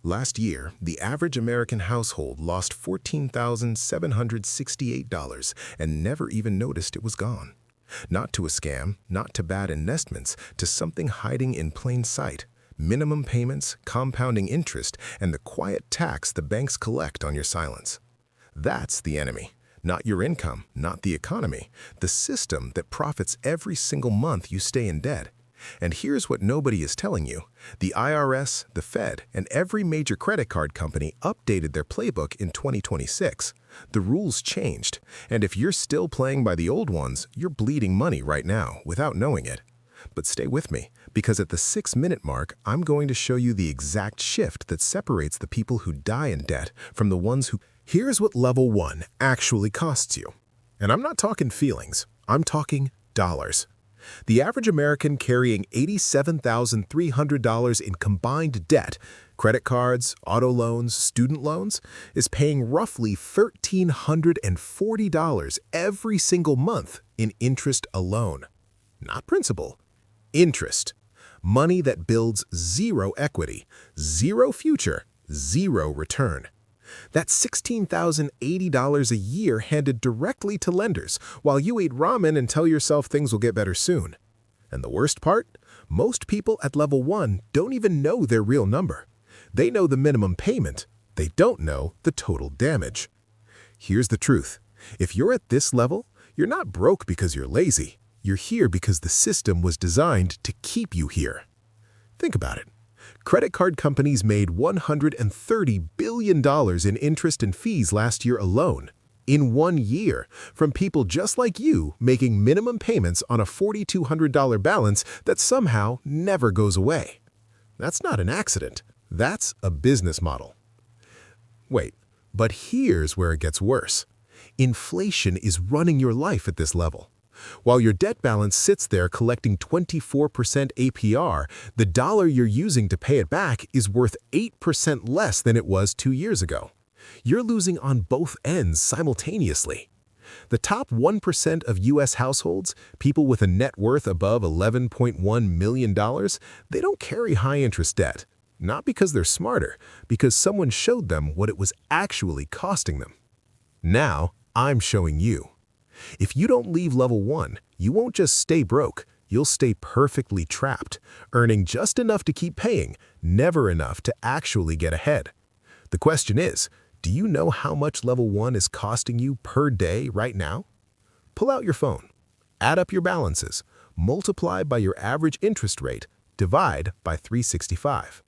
Last year, the average American household lost $14,768 and never even noticed it was gone. Not to a scam, not to bad investments, to something hiding in plain sight. Minimum payments, compounding interest, and the quiet tax the banks collect on your silence. That's the enemy. Not your income, not the economy. The system that profits every single month you stay in debt. And here's what nobody is telling you. The IRS, the Fed, and every major credit card company updated their playbook in 2026. The rules changed, and if you're still playing by the old ones, you're bleeding money right now without knowing it. But stay with me, because at the 6-minute mark, I'm going to show you the exact shift that separates the people who die in debt from the ones who... Here's what level 1 actually costs you. And I'm not talking feelings, I'm talking dollars. The average American carrying $87,300 in combined debt, credit cards, auto loans, student loans, is paying roughly $1,340 every single month in interest alone. Not principal, interest. Money that builds zero equity, zero future, zero return. That's $16,080 a year handed directly to lenders while you eat ramen and tell yourself things will get better soon. And the worst part? Most people at level 1 don't even know their real number. They know the minimum payment. They don't know the total damage. Here's the truth. If you're at this level, you're not broke because you're lazy. You're here because the system was designed to keep you here. Think about it. Credit card companies made $130 billion in interest and fees last year alone. In 1 year, from people just like you making minimum payments on a $4,200 balance that somehow never goes away. That's not an accident. That's a business model. Wait, but here's where it gets worse. Inflation is running your life at this level. While your debt balance sits there collecting 24% APR, the dollar you're using to pay it back is worth 8% less than it was 2 years ago. You're losing on both ends simultaneously. The top 1% of U.S. households, people with a net worth above $11.1 million, they don't carry high-interest debt. Not because they're smarter, because someone showed them what it was actually costing them. Now, I'm showing you. If you don't leave level 1, you won't just stay broke, you'll stay perfectly trapped, earning just enough to keep paying, never enough to actually get ahead. The question is, do you know how much level 1 is costing you per day right now? Pull out your phone, add up your balances, multiply by your average interest rate, divide by 365.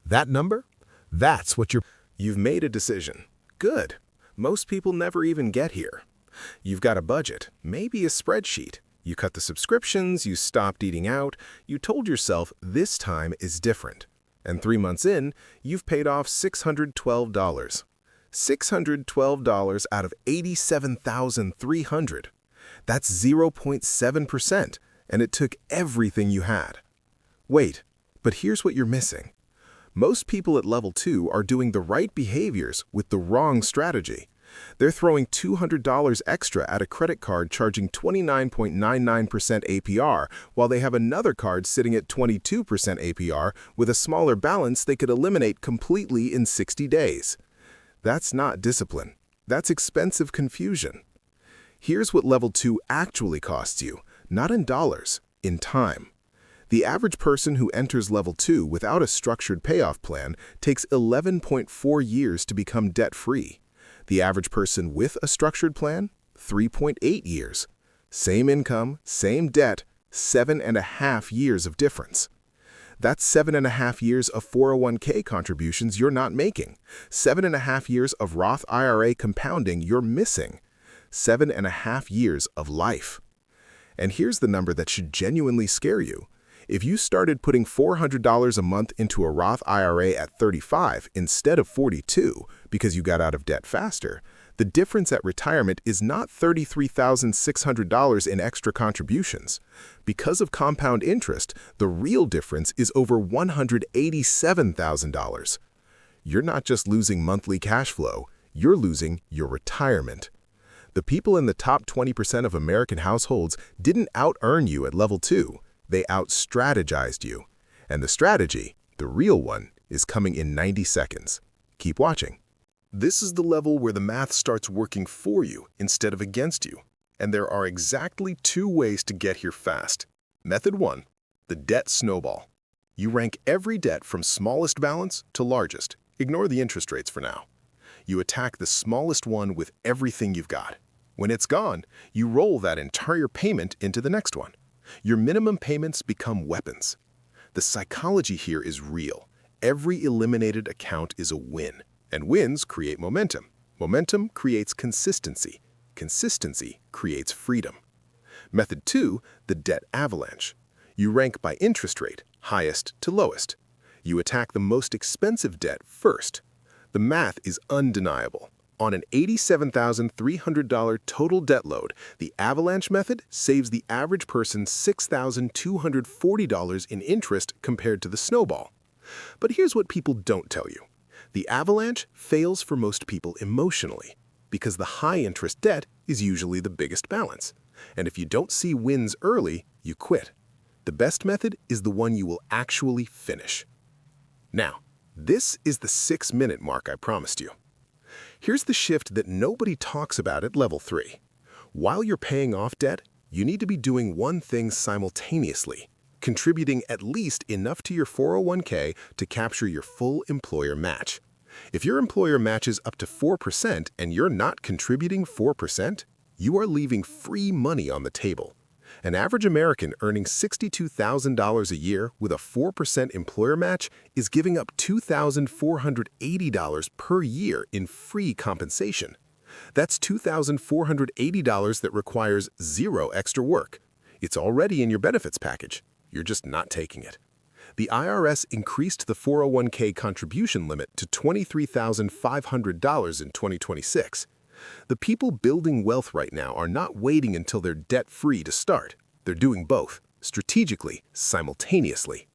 That number? That's what You've made a decision. Good. Most people never even get here. You've got a budget, maybe a spreadsheet. You cut the subscriptions, you stopped eating out, you told yourself this time is different. And 3 months in, you've paid off $612. $612 out of $87,300. That's 0.7%, and it took everything you had. Wait, but here's what you're missing. Most people at level 2 are doing the right behaviors with the wrong strategy. They're throwing $200 extra at a credit card charging 29.99% APR, while they have another card sitting at 22% APR with a smaller balance they could eliminate completely in 60 days. That's not discipline. That's expensive confusion. Here's what level 2 actually costs you, not in dollars, in time. The average person who enters level 2 without a structured payoff plan takes 11.4 years to become debt-free. The average person with a structured plan, 3.8 years. Same income, same debt, 7.5 years of difference. That's 7.5 years of 401k contributions you're not making. 7.5 years of Roth IRA compounding you're missing. 7.5 years of life. And here's the number that should genuinely scare you. If you started putting $400 a month into a Roth IRA at 35 instead of 42 because you got out of debt faster, the difference at retirement is not $33,600 in extra contributions. Because of compound interest, the real difference is over $187,000. You're not just losing monthly cash flow, you're losing your retirement. The people in the top 20% of American households didn't out-earn you at level 2. They out-strategized you. And the strategy, the real one, is coming in 90 seconds. Keep watching. This is the level where the math starts working for you instead of against you. And there are exactly 2 ways to get here fast. Method 1, the debt snowball. You rank every debt from smallest balance to largest. Ignore the interest rates for now. You attack the smallest one with everything you've got. When it's gone, you roll that entire payment into the next one. Your minimum payments become weapons. The psychology here is real. Every eliminated account is a win, and wins create momentum. Momentum creates consistency. Consistency creates freedom. Method 2, the debt avalanche. You rank by interest rate, highest to lowest. You attack the most expensive debt first. The math is undeniable. On an $87,300 total debt load, the avalanche method saves the average person $6,240 in interest compared to the snowball. But here's what people don't tell you. The avalanche fails for most people emotionally, because the high-interest debt is usually the biggest balance. And if you don't see wins early, you quit. The best method is the one you will actually finish. Now, this is the 6-minute mark I promised you. Here's the shift that nobody talks about at level 3. While you're paying off debt, you need to be doing one thing simultaneously, contributing at least enough to your 401k to capture your full employer match. If your employer matches up to 4% and you're not contributing 4%, you are leaving free money on the table. An average American earning $62,000 a year with a 4% employer match is giving up $2,480 per year in free compensation. That's $2,480 that requires 0 extra work. It's already in your benefits package. You're just not taking it. The IRS increased the 401k contribution limit to $23,500 in 2026. The people building wealth right now are not waiting until they're debt-free to start. They're doing both, strategically, simultaneously.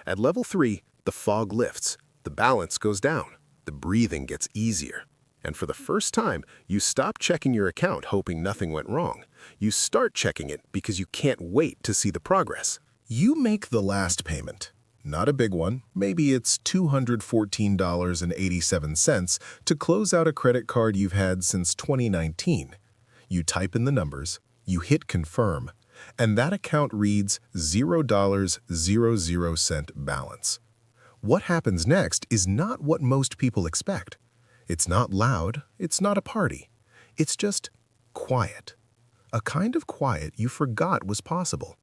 At level 3, the fog lifts, the balance goes down, the breathing gets easier. And for the first time, you stop checking your account hoping nothing went wrong. You start checking it because you can't wait to see the progress. You make the last payment. Not a big one. Maybe it's $214.87 to close out a credit card you've had since 2019. You type in the numbers, you hit confirm, and that account reads $0.00 balance. What happens next is not what most people expect. It's not loud, it's not a party. It's just quiet. A kind of quiet you forgot was possible.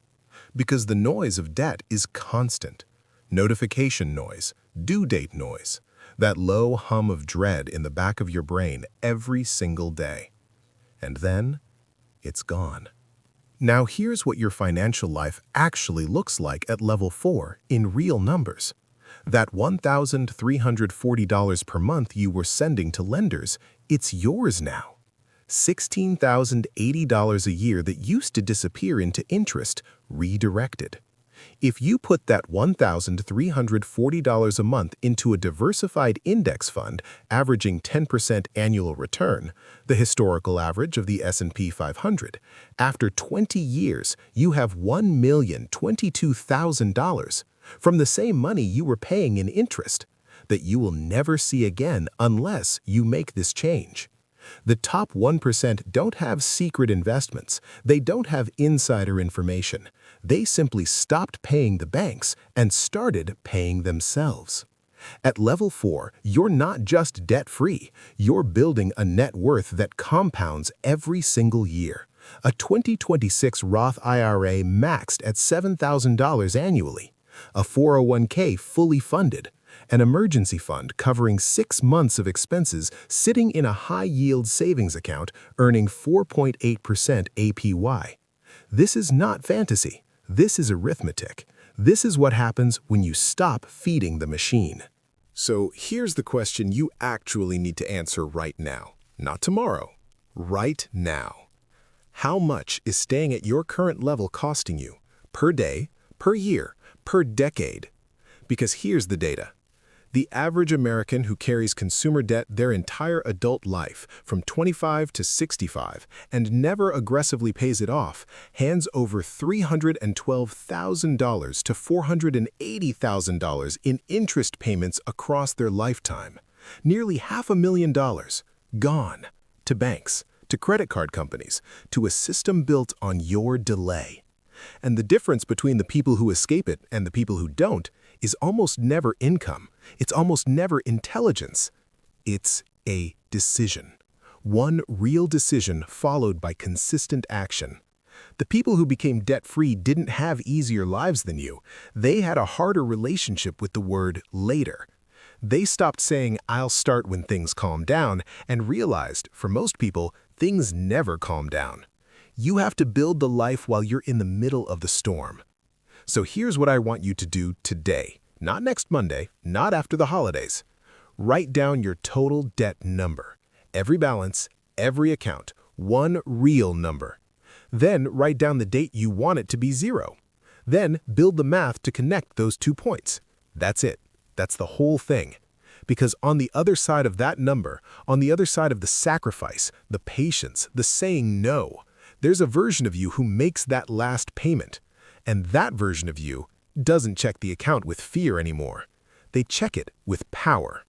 Because the noise of debt is constant. Notification noise, due date noise, that low hum of dread in the back of your brain every single day. And then, it's gone. Now here's what your financial life actually looks like at level 4 in real numbers. That $1,340 per month you were sending to lenders, it's yours now. $16,080 a year that used to disappear into interest, redirected. If you put that $1,340 a month into a diversified index fund averaging 10% annual return, the historical average of the S&P 500, after 20 years, you have $1,022,000 from the same money you were paying in interest that you will never see again unless you make this change. The top 1% don't have secret investments. They don't have insider information. They simply stopped paying the banks and started paying themselves. At level 4, you're not just debt-free. You're building a net worth that compounds every single year. A 2026 Roth IRA maxed at $7,000 annually. A 401k fully funded. An emergency fund covering 6 months of expenses sitting in a high-yield savings account earning 4.8% APY. This is not fantasy. This is arithmetic. This is what happens when you stop feeding the machine. So here's the question you actually need to answer right now. Not tomorrow. Right now. How much is staying at your current level costing you? Per day, per year, per decade? Because here's the data. The average American who carries consumer debt their entire adult life, from 25 to 65, and never aggressively pays it off, hands over $312,000 to $480,000 in interest payments across their lifetime. Nearly $500,000 gone to banks, to credit card companies, to a system built on your delay. And the difference between the people who escape it and the people who don't is almost never income. It's almost never intelligence. It's a decision. One real decision followed by consistent action. The people who became debt-free didn't have easier lives than you. They had a harder relationship with the word later. They stopped saying, "I'll start when things calm down," and realized, for most people, things never calm down. You have to build the life while you're in the middle of the storm. So here's what I want you to do today, not next Monday, not after the holidays. Write down your total debt number, every balance, every account, one real number. Then write down the date you want it to be zero. Then build the math to connect those 2 points. That's it. That's the whole thing. Because on the other side of that number, on the other side of the sacrifice, the patience, the saying no, there's a version of you who makes that last payment. And that version of you doesn't check the account with fear anymore. They check it with power.